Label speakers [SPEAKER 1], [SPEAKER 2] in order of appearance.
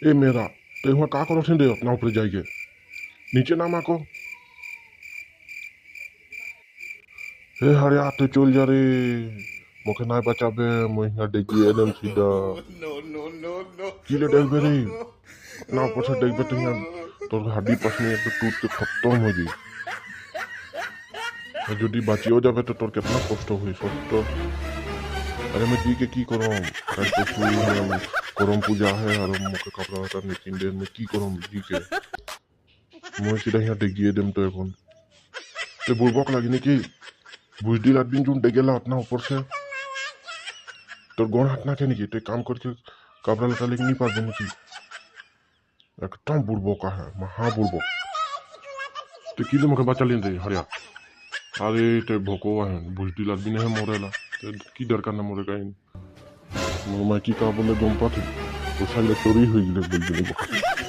[SPEAKER 1] ए मेरा तो वहाँ का करो दे अपना ऊपर जाइए नीचे नाम आको ए हरिया तो चल जा रे मुखे ना बचाबे मुई यहाँ डेगी एकदम सीधा किले देखबे रे अपना ऊपर से देखबे तो यहाँ तोर हड्डी पसनी एकदम टूट के खत्म हो जाई যদি বাঁচিও যাবে তো তোর কেতনা কষ্ট হই সত্য अरे मैं जी के की करो कल परसों करम पूजा है और मुके कपड़ा वपड़ा नहीं किन में की करम जी के मैं सीधा यहाँ डेगिए देम तो এখন ते बुड़बक लगी नहीं कि बुझदी रात दिन जुन डेगेला अपना ऊपर से তোর গড় হাত না কেন কি তুই কাম করছে কাপড়া লতা লেগে নি পারবে নাকি একদম বুড়বকা হ্যাঁ মহা বুড়বক তুই কি মুখে বাঁচা লিন রে হরিয়া আরে ते भोको है बुझदी लात भी नहीं मरेला ते की दरकार ना मरेगा इन मैं की का बोले गम पाथे तो साले चोरी हुई बोल